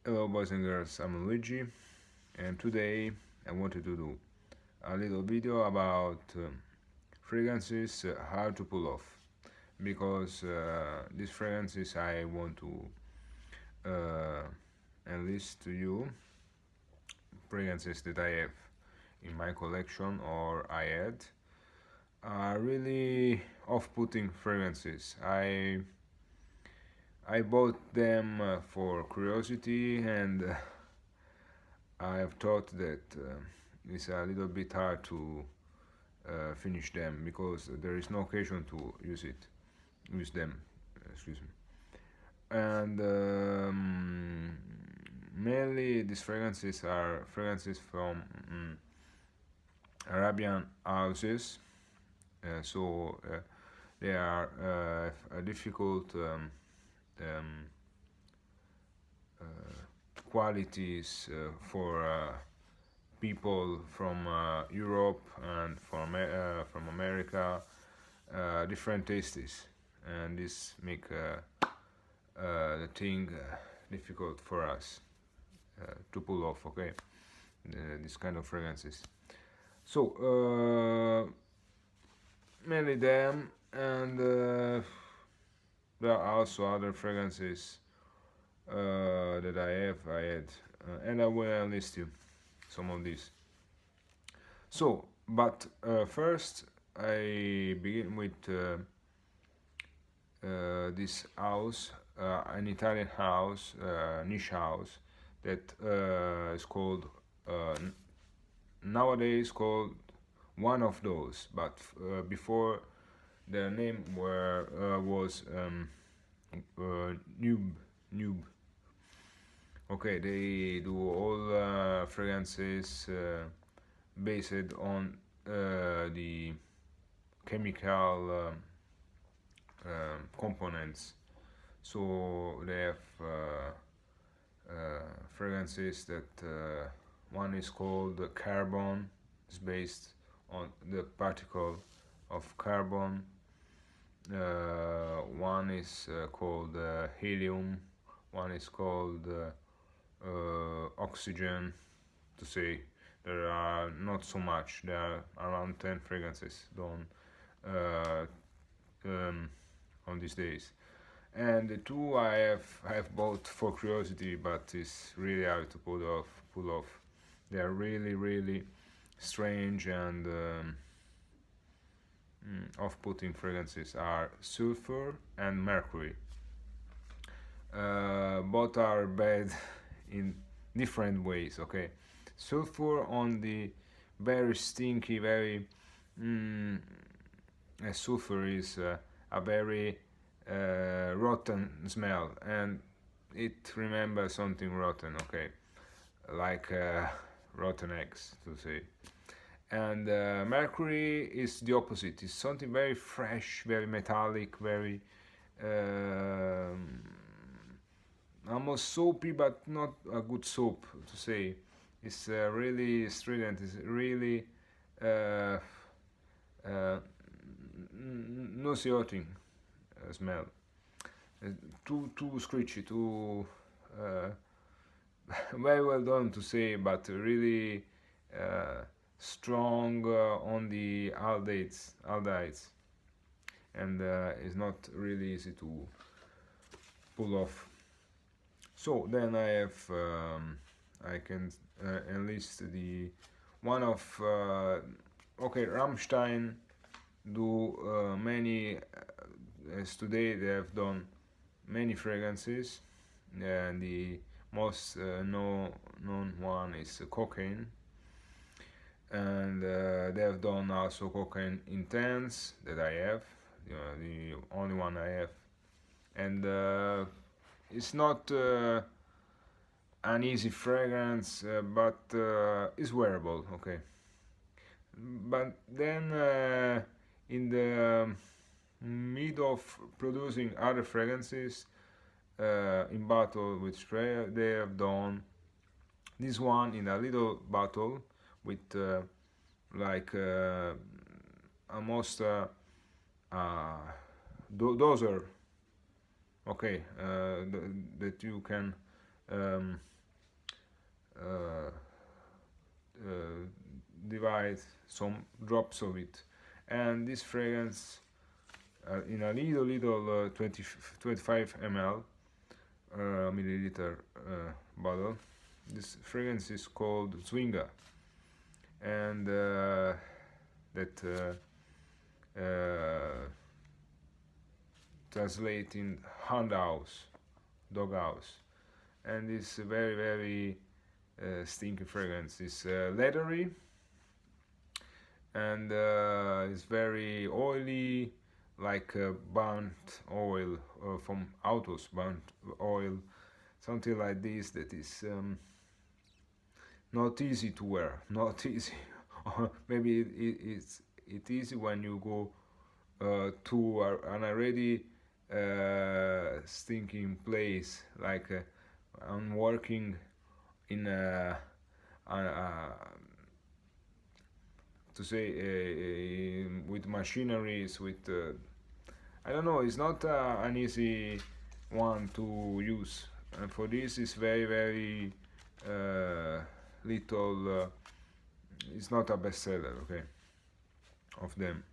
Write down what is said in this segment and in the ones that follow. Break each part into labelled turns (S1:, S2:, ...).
S1: Hello boys and girls, I'm Luigi, and today I wanted to do a little video about fragrances how to pull off, because these fragrances I want to uh, enlist to you, fragrances that I have in my collection or I had, are really off-putting fragrances. I bought them for curiosity, and I have thought that it's a little bit hard to finish them because there is no occasion to use them. Excuse me. And mainly these fragrances are fragrances from Arabian houses, so they are a difficult um, qualities for people from Europe and from America, different tastes, and this make the thing difficult for us to pull off. Okay, this kind of fragrances. So mainly them, and there are also other fragrances that I had, and I will list you some of these. So, but first I begin with this house, an Italian house, niche house that is called nowadays called Oneofthose, but before their name was Noob. Noob. Okay, they do all fragrances based on the chemical components. So they have fragrances that one is called carbon, it's based on the particle of carbon. One is called helium, one is called oxygen. To say, there are not so much, there are around 10 fragrances done uh, on these days, and the two I have bought for curiosity, but it's really hard to pull off. They are really strange and off-putting fragrances are sulfur and mercury. Both are bad in different ways. Okay, sulfur on the very stinky, very sulfur is a very rotten smell, and it remembers something rotten. Okay, like rotten eggs, to say. And mercury is the opposite. It's something very fresh, very metallic, very um almost soapy, but not a good soap, to say. It's really strident. It's really uh, uh, nauseating smell. Uh, too screechy, too uh, very well done, to say, but really strong on the aldehydes, and it's not really easy to pull off. So then I can enlist the one of okay, Rammstein do many as today they have done many fragrances, and the most known one is cocaine, and they have done also cocaine intense that I have, the only one I have, and it's not an easy fragrance, but it's wearable. Okay, but then in the mid of producing other fragrances in bottle with spray, they have done this one in a little bottle with like almost dozer. Okay, that you can um, uh, divide some drops of it, and this fragrance in a little 25 ml milliliter bottle. This fragrance is called Zwinga, and that translate in hound house, dog house, and it's very very stinky fragrance. It's leathery, and it's very oily, like burnt oil from autos, burnt oil, something like this. That is not easy to wear, not easy. Or maybe it's easy when you go to an already stinking place, like I'm working in to say with machineries, with I don't know, it's not an easy one to use, and for this it's very very little it's not a bestseller, okay, of them.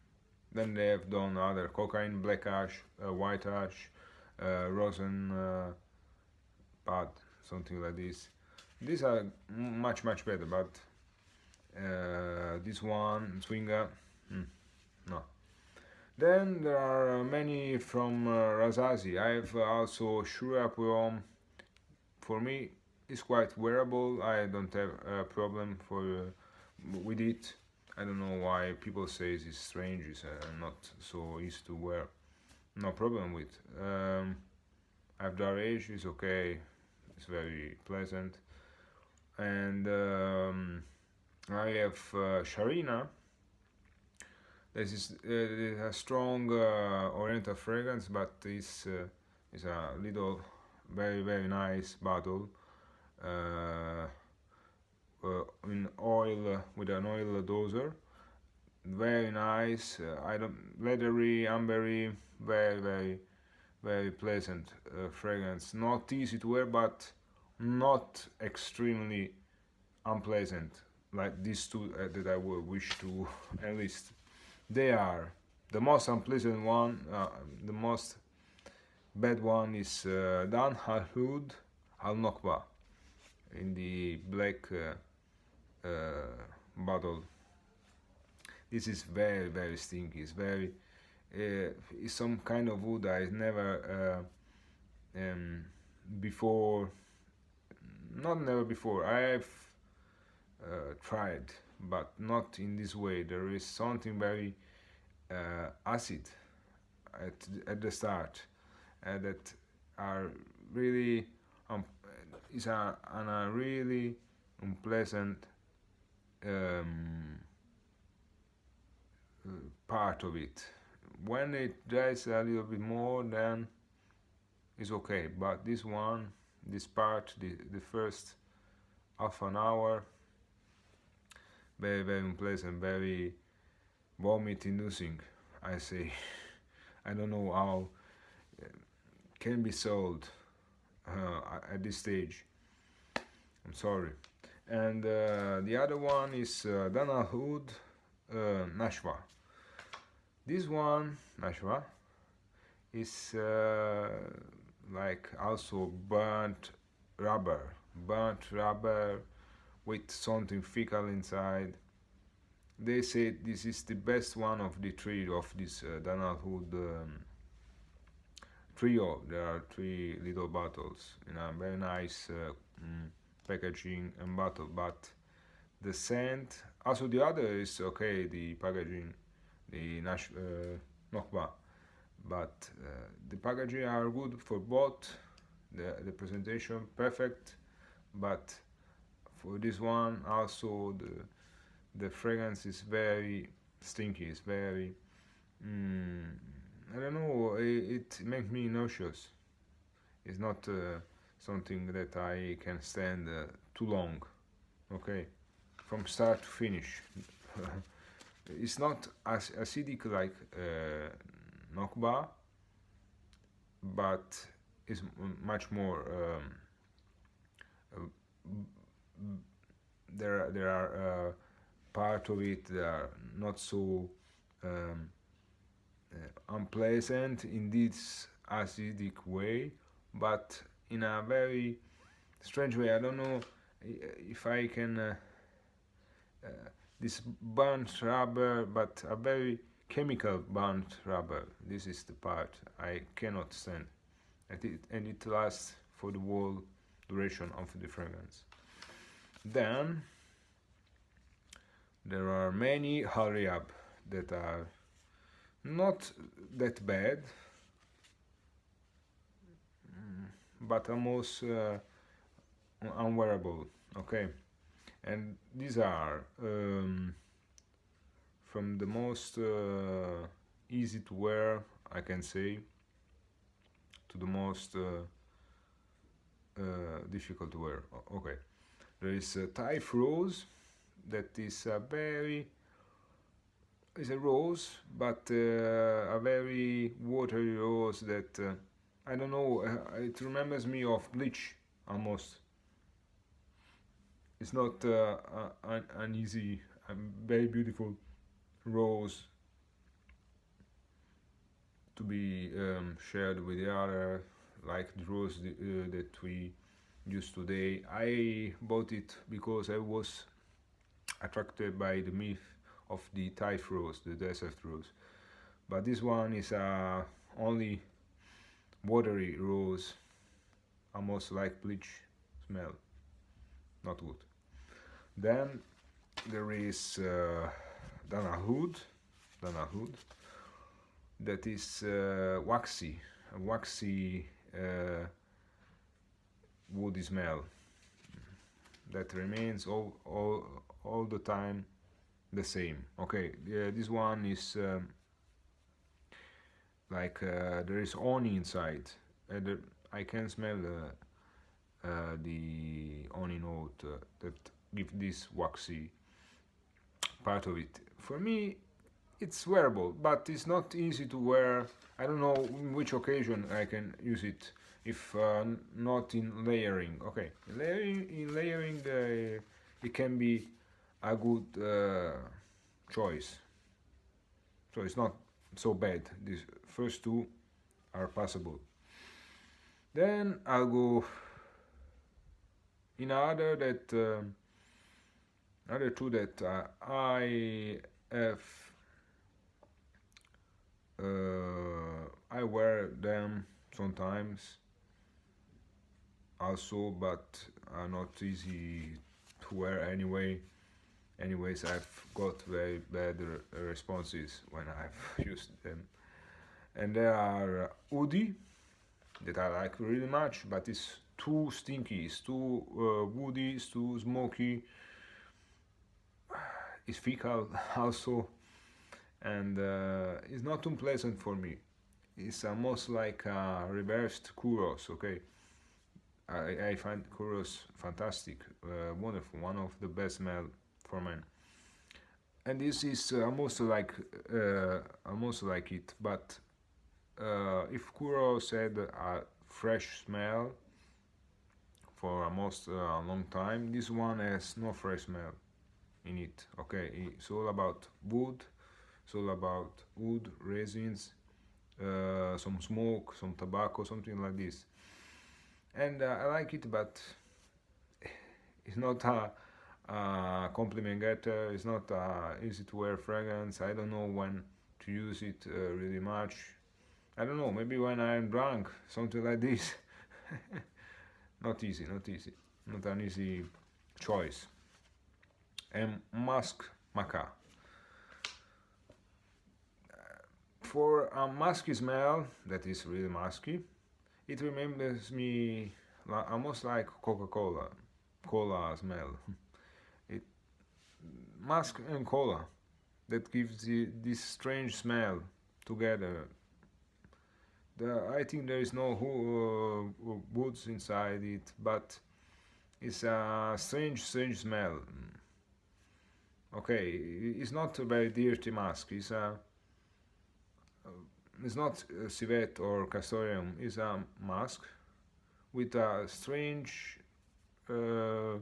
S1: Then they have done other cocaine, black ash, white ash, rosen pad, something like this. These are much better, but this one, Swinger, no. Then there are many from Rasasi. I have also Shura Purom. For me, it's quite wearable. I don't have a problem with it. I don't know why people say it's strange, it's not so easy to wear. No problem with. I have dark age, it's okay. It's very pleasant. And I have Sharina. This is a strong oriental fragrance, but this is a little very very nice bottle in oil, with an oil doser. Very nice. I don't leathery, ambery, very pleasant fragrance. Not easy to wear, but not extremely unpleasant like these two that I would wish to enlist. They are the most unpleasant one. The most bad one is Dan Al Hood Al Nokba in the black bottle. This is very stinky. It's very it's some kind of wood I never before. Not never before. I have tried, but not in this way. There is something very acid at the start that are really is a really unpleasant part of it. When it dries a little bit more, then it's okay. But this one, this part, the first half an hour, very unpleasant, very vomit inducing, I say. I don't know how can be sold at this stage. I'm sorry. And the other one is Donna Hood Nashville. This one, Nashville, is like also burnt rubber with something fecal inside. They say this is the best one of the three of this Donald Hood trio. There are 3 little bottles in a very nice packaging and bottle, but the scent, also the other is okay, the packaging, the Nokba, but the packaging are good for both, the presentation perfect, but for this one also the fragrance is very stinky. It's very I don't know, it makes me nauseous. It's not something that I can stand too long, okay, from start to finish. It's not as acidic like Nokba, but it's much more uh, there are part of it that are not so um, unpleasant in this acidic way, but in a very strange way. I don't know if I can uh, this burnt rubber, but a very chemical burnt rubber. This is the part I cannot stand, and it lasts for the whole duration of the fragrance. Then there are many Rehab that are not that bad, but almost unwearable. Okay, and these are from the most easy to wear, I can say, to the most difficult to wear. Okay, there is Thai rose that is a very is a rose, but a very watery rose that I don't know. It remembers me of bleach almost. It's not an easy, very beautiful rose to be shared with the other, like the rose that we use today. I bought it because I was attracted by the myth of the Thai rose, the desert rose. But this one is only watery rose, almost like bleach smell. Not good. Then there is Donna, that is waxy, a waxy woody smell that remains all the time the same. Okay, this one is like there is honey inside. I can smell the honey note that give this waxy part of it. For me, it's wearable, but it's not easy to wear. I don't know in which occasion I can use it if not in layering. Okay, in layering it can be a good choice. So it's not so bad. These first two are passable. Then I'll go in other two that I have. I wear them sometimes also, but are not easy to wear anyway. Anyways, I've got very bad responses when I've used them. And there are woody that I like really much, but it's too stinky, it's too woody, it's too smoky, it's fecal also, and it's not unpleasant for me. It's almost like a reversed churros. Okay, I find churros fantastic, wonderful, one of the best smell for men. And this is almost like it, but if churros had a fresh smell for almost a long time, this one has no fresh smell in it. Okay, it's all about wood, it's all about wood, resins, some smoke, some tobacco, something like this. And I like it, but it's not a compliment getter. It's not a easy to wear fragrance. I don't know when to use it really much. I don't know, maybe when I'm drunk, something like this. Not easy, not an easy choice. And musk maca. For a musky smell that is really musky, it remembers me almost like cola smell. It musk and cola that gives this strange smell together. I think there is no woods inside it, but it's a strange smell. Okay, it's not a very dirty musk. It's not civet or castoreum. It's a musk with a strange uh,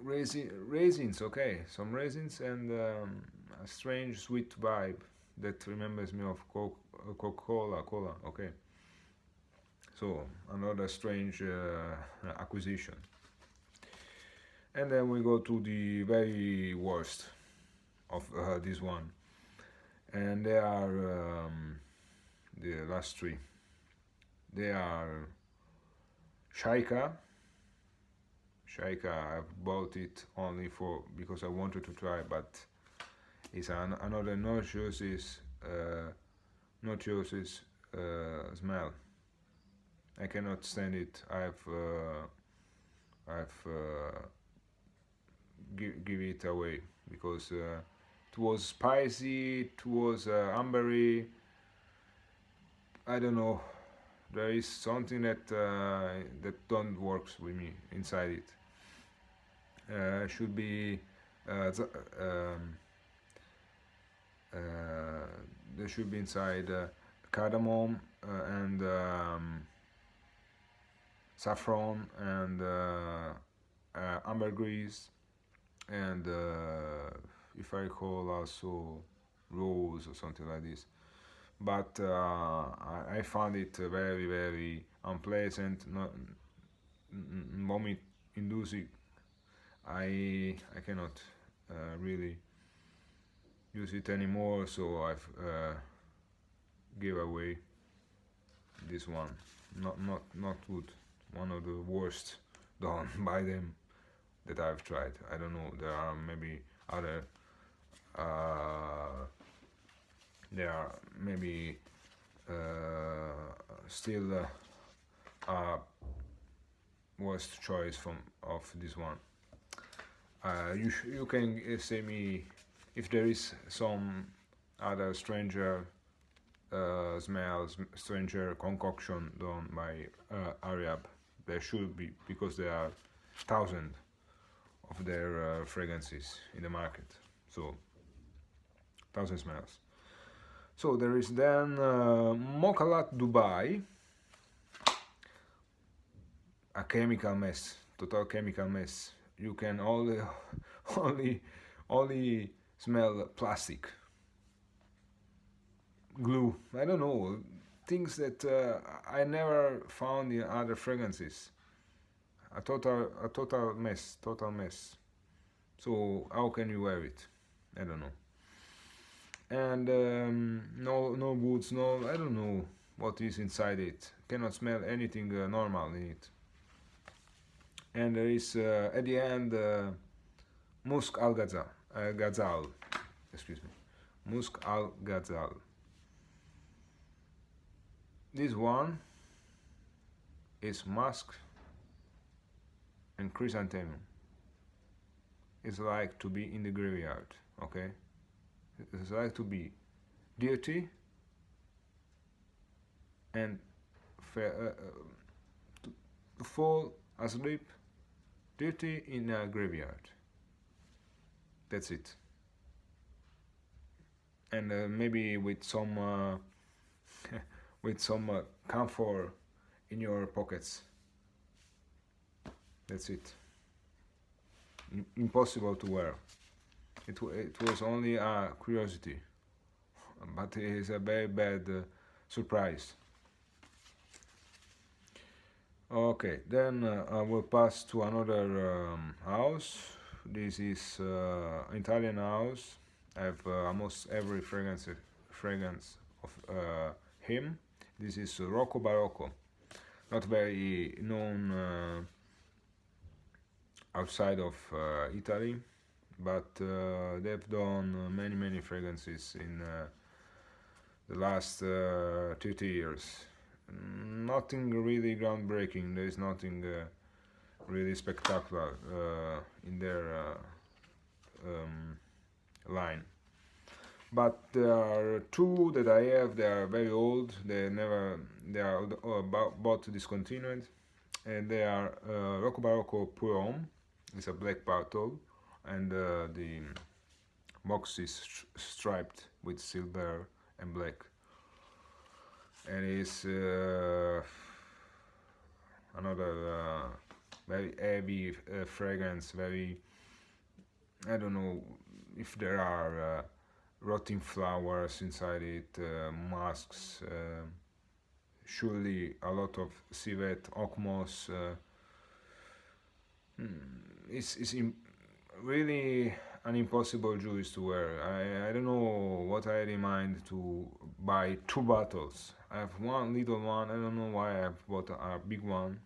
S1: raisins, okay, some raisins and a strange sweet vibe that remembers me of Coca-Cola, cola, okay. So another strange acquisition. And then we go to the very worst of this one, and they are the last three. They are Shaika. I've bought it only for because I wanted to try, but it's another nauseous smell. I cannot stand it. I've give it away because it was spicy. It was ambery. I don't know. There is something that that don't works with me inside it. Should be there should be inside cardamom and saffron and ambergris and if I recall also rose or something like this. But I found it very unpleasant, not vomit inducing. I cannot really use it anymore, so I've give away this one. Not good. One of the worst done by them that I've tried. I don't know. There are maybe other. There are maybe still worst choice of this one. You can say me if there is some other stranger smells, stranger concoction done by Rehab. There should be, because there are thousands of their fragrances in the market. So 1,000 smells. So there is then Mokala Dubai, a chemical mess, total chemical mess. You can only smell plastic, glue. I don't know, things that I never found in other fragrances. A total mess, So how can you wear it? I don't know. And no boots, no, I don't know what is inside it. Cannot smell anything normal in it. And there is at the end Musk al Ghazal, excuse me, Musk al Ghazal. This one is musk and chrysanthemum. It's like to be in the graveyard, okay? It's like to be dirty and to fall asleep dirty in a graveyard. That's it. And maybe with some with some camphor in your pockets. That's it. Impossible to wear. It was only a curiosity, but it is a very bad surprise. Okay, then I will pass to another house. This is Italian house. I have almost every fragrance of him. This is Roccobarocco, not very known outside of Italy, but they've done many fragrances in the last 30 years. Nothing really groundbreaking. There is nothing really spectacular in their line. But there are two that I have. They are very old. They are about to discontinued, and they are Roccobarocco Pure. It's a black bottle, and the box is striped with silver and black, and it's another very heavy fragrance, very, I don't know if there are rotting flowers inside it, musks, surely a lot of civet, okmos. It's really an impossible juice to wear. I don't know what I had in mind to buy two bottles. I have one little one. I don't know why I have bought a big one.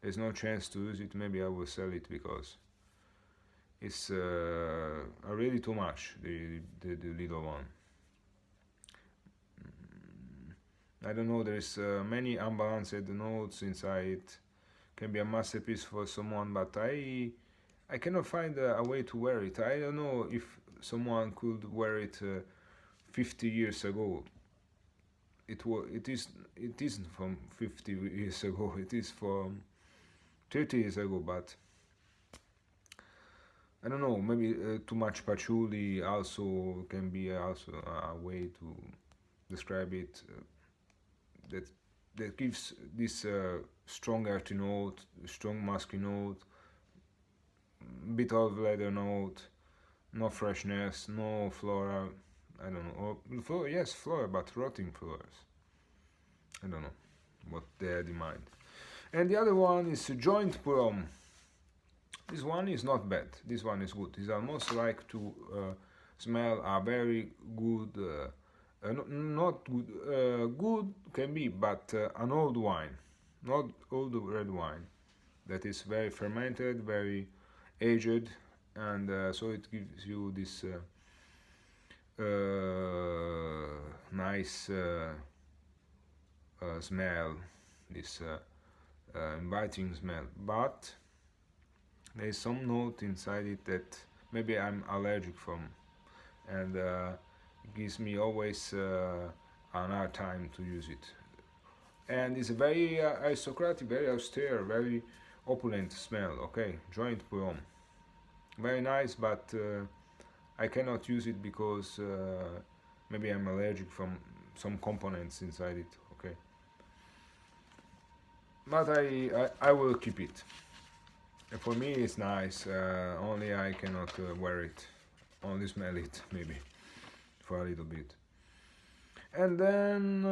S1: There's no chance to use it. Maybe I will sell it because it's really too much. The little one. I don't know. There's many unbalanced notes inside it. Can be a masterpiece for someone, but I cannot find a way to wear it. I don't know if someone could wear it 50 years ago. It isn't from 50 years ago. It is from 30 years ago. But I don't know. Maybe too much patchouli also can be also a way to describe it. That gives this strong earthy note, strong musky note, bit of leather note, no freshness, no flora. I don't know. Or, yes, flora, but rotting flowers. I don't know what they had in mind. And the other one is joint prom. This one is not bad. This one is good. It's almost like to smell a very good. Not good. Good can be, but an old wine, not old red wine, that is very fermented, very aged, and so it gives you this nice smell, this inviting smell. But there is some note inside it that maybe I'm allergic from, and it gives me always an hard time to use it. And it's a very aristocratic, very austere, very opulent smell. Okay, joint prom, very nice, but I cannot use it because maybe I'm allergic from some components inside it. Okay, but I will keep it. And for me, it's nice. Only I cannot wear it. Only smell it, maybe for a little bit. And then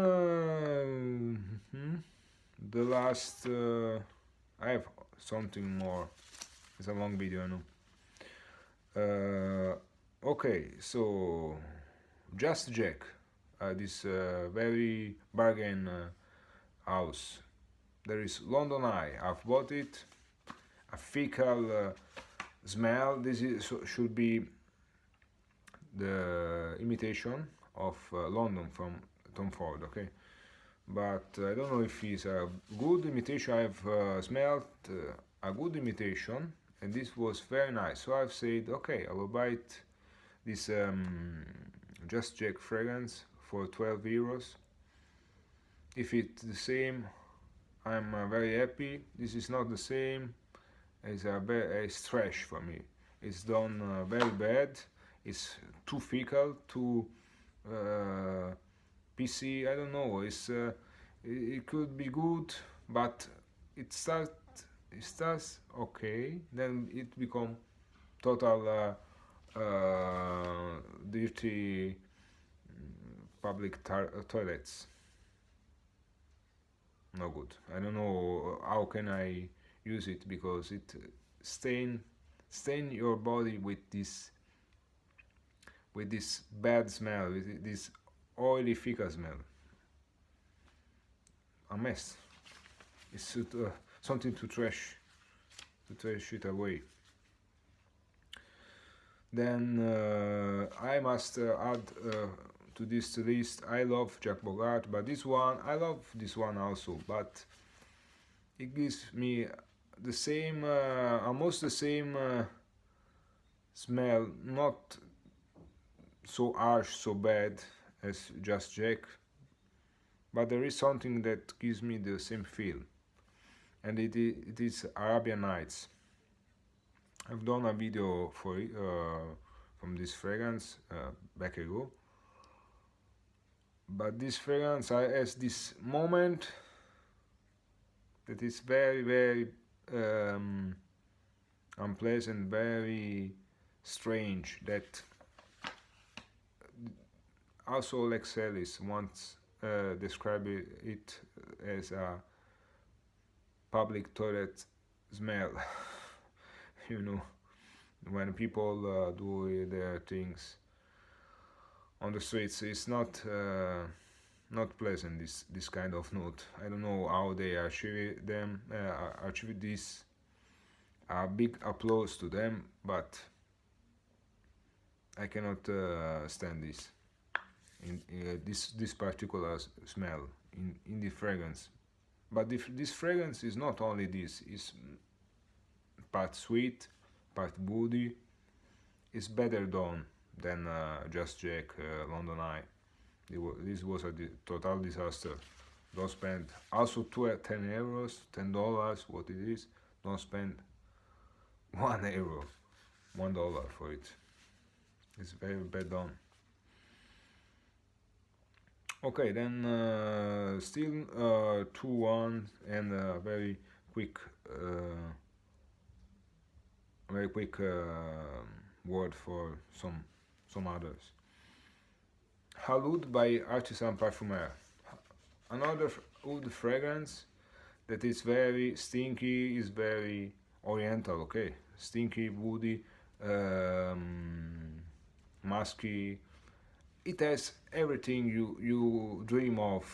S1: the last, I have something more. It's a long video, I know. Okay, so Just Jack, this very bargain house. There is London Eye. I've bought it. A fecal smell. Should be the imitation of London from Tom Ford. Okay, but I don't know if it's a good imitation. I've smelled a good imitation, and this was very nice. So I've said, okay, I will buy it. This Just Jack fragrance for 12 euros. If it's the same, I'm very happy. This is not the same. It's trash for me. It's done very bad. It's too fecal, too PC. I don't know. It could be good, but it starts okay. Then it become total dirty public toilets. No good. I don't know how can I use it because it stain your body with this bad smell, with this oily fecal smell. A mess. It's something to trash it away. Then I must add to this list. I love Jacques Bogart, but this one I love this one also, but it gives me the same, almost the same smell, not so harsh, so bad as Just Jack, but there is something that gives me the same feel, and it is Arabian Nights. I've done a video for it, from this fragrance back ago, but this fragrance has this moment that is very unpleasant, very strange. That also Lex Ellis once described it as a public toilet smell. You know, when people do their things on the streets, it's not pleasant. This kind of note. I don't know how they achieve this. A big applause to them, but I cannot stand this. In this particular smell in the fragrance. But this fragrance is not only this. It's part sweet, part woody. It's better done than Just Jack London Eye. This was a total disaster. Don't spend also 10 euros, $10, what it is. Don't spend €1, $1 for it. It's very bad done. Okay, then still 2-1 and very quick word for some others. Halud by Artisan Parfumeur. Another oud fragrance that is very stinky, is very oriental, okay? Stinky, woody, musky. It has everything you dream of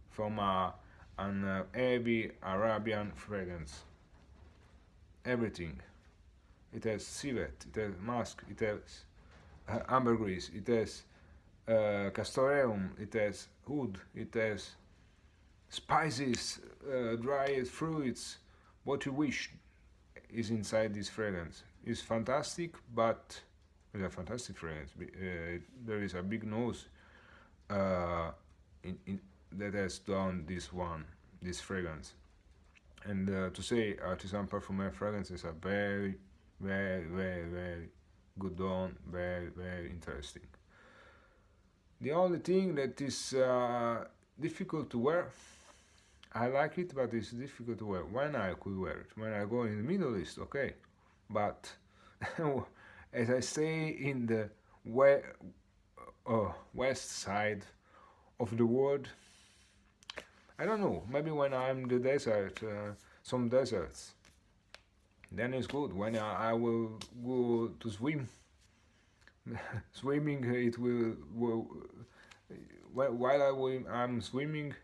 S1: from an heavy Arabian fragrance. Everything. It has civet, it has musk, it has ambergris, it has castoreum, it has oud, it has spices, dried fruits. What you wish is inside this fragrance. It's fantastic, but it's a fantastic fragrance. There is a big nose that has done this fragrance. And to say Artisan Parfumeur fragrances are very good done, very interesting. The only thing that is difficult to wear, I like it, but it's difficult to wear. When I could wear it, when I go in the Middle East, okay, but as I stay in the west side of the world, I don't know, maybe when I'm in the desert, some deserts, then it's good. When I will go to swim, swimming, it will while I'm swimming,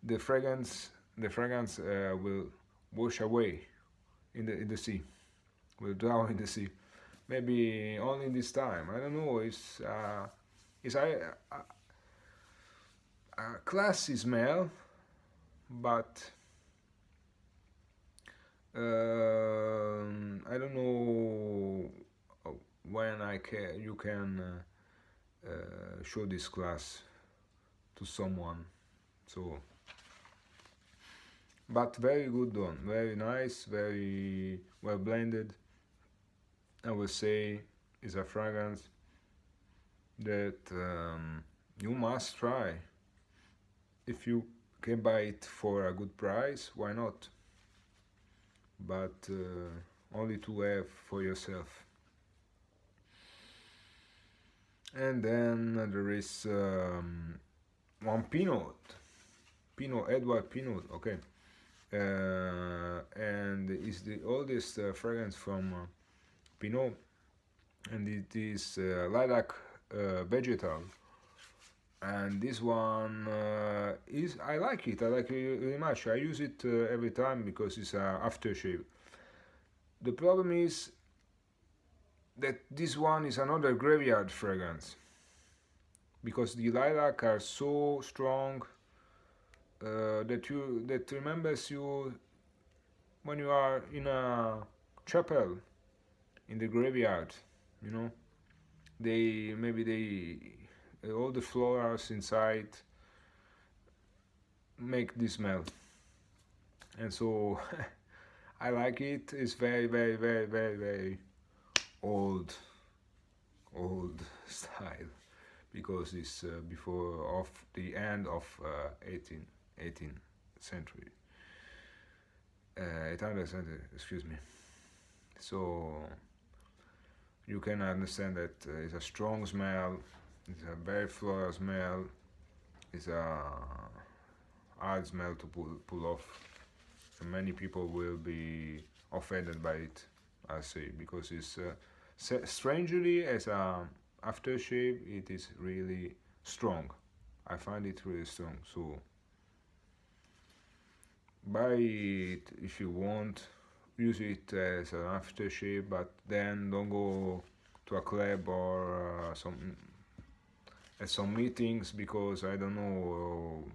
S1: the fragrance will wash away in the sea, will drown in the sea. Maybe only this time. I don't know. It's a classy smell, but I don't know when you can show this class to someone. So, but very good done, very nice, very well blended. I will say is a fragrance that you must try. If you can buy it for a good price, why not? But only to have for yourself. And then there is one Pinaud, Edward Pinaud, okay, and it's the oldest fragrance from Pinaud, and it is lilac vegetal. And this one I like it really much. I use it every time because it's an aftershave. The problem is that this one is another graveyard fragrance, because the lilac are so strong that remembers you when you are in a chapel in the graveyard. You know, all the flowers inside make this smell, and so I like it. It's very old style, because it's before of the end of 18th century. 800 centimeters, excuse me. So you can understand that it's a strong smell, it's a very floral smell, it's a hard smell to pull off, and many people will be offended by it, I say, because it's strangely as a aftershave it is really strong. I find it really strong, so buy it if you want, use it as an aftershave, but then don't go to a club or at some meetings, because I don't know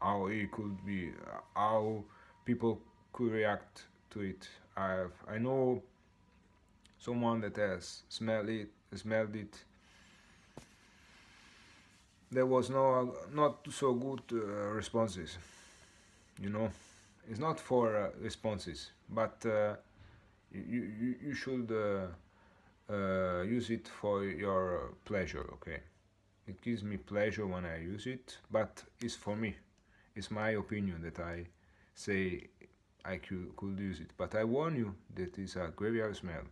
S1: how it could be, how people could react to it. I know someone that has smelled it. There was not so good responses. You know, it's not for responses, but you should use it for your pleasure. Okay, it gives me pleasure when I use it, but it's for me. It's my opinion that I say I could use it, but I warn you that it's a graveyard smell.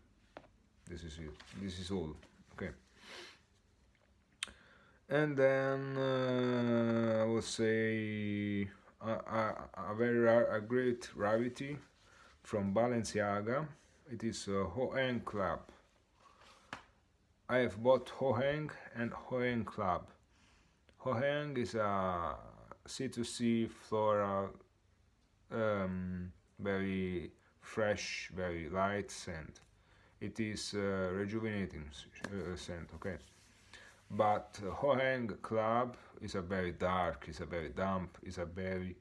S1: This is it. This is all. Okay. And then I would say a great rarity from Balenciaga. It is a Hoang Club. I have bought Hoang and Hoang Club. Hoang is a citrusy floral, very fresh, very light scent. It is rejuvenating scent, okay. But Hoang Club is a very dark, is a very damp, is a very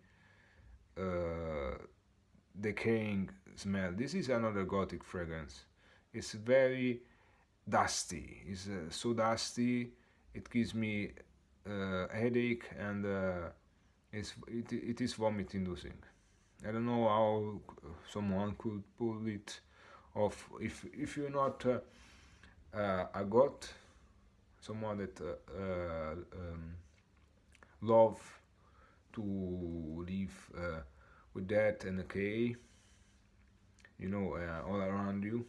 S1: decaying smell. This is another gothic fragrance. It's very dusty. It's so dusty. It gives me a headache, and it is vomit inducing. I don't know how someone could pull it off. If you're not a goth, someone that love to live with that and decay, you know, all around you,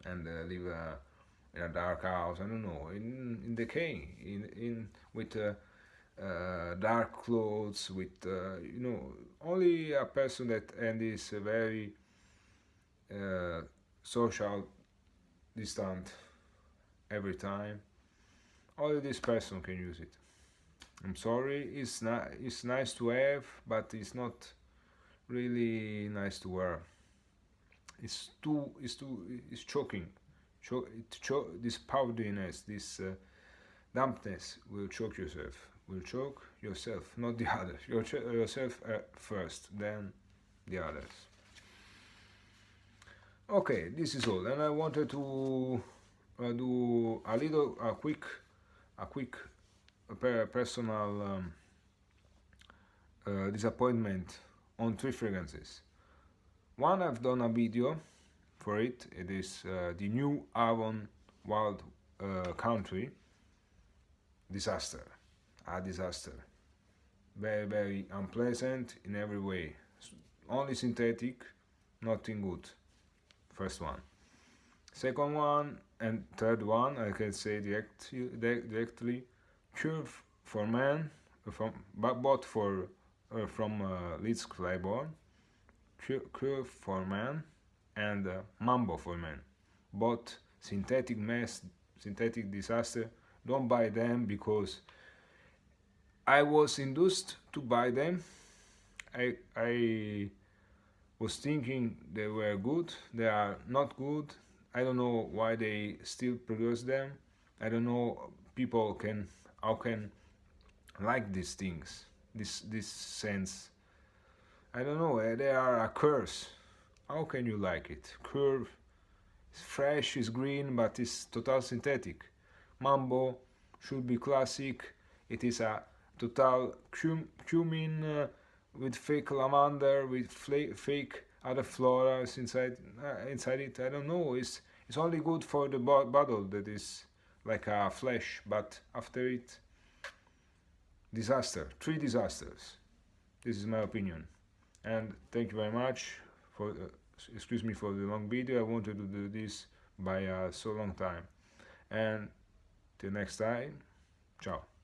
S1: and live in a dark house. I don't know, in decay, in with dark clothes, with you know, only a person that and is very social distant every time. Only this person can use it. I'm sorry, it's nice to have, but it's not really nice to wear. It's choking. This powderiness, this dampness will choke yourself. Will choke yourself, not the others. Yourself first, then the others. Okay, this is all, and I wanted to do a quick personal disappointment on 3 fragrances. One, I've done a video for it. It is the new Avon Wild Country. Disaster. A disaster. Very, very unpleasant in every way. Only synthetic, nothing good. First one. Second one and third one, I can say directly, Curve for Men, bought from Leeds Claiborne, Curve for Men, and Mambo for Men. Both synthetic mess, synthetic disaster. Don't buy them, because I was induced to buy them. I was thinking they were good. They are not good. I don't know why they still produce them. I don't know how can like these things, this scents. I don't know. They are a curse. How can you like it? Curve, it's fresh, it's green, but it's total synthetic. Mambo should be classic. It is a total cumin with fake lavender, with fake other florals inside it. I don't know. It's only good for the bottle that is like a flesh, but after it, disaster. 3 disasters. This is my opinion, And thank you very much for excuse me for the long video. I wanted to do this by so long time. And till next time, ciao.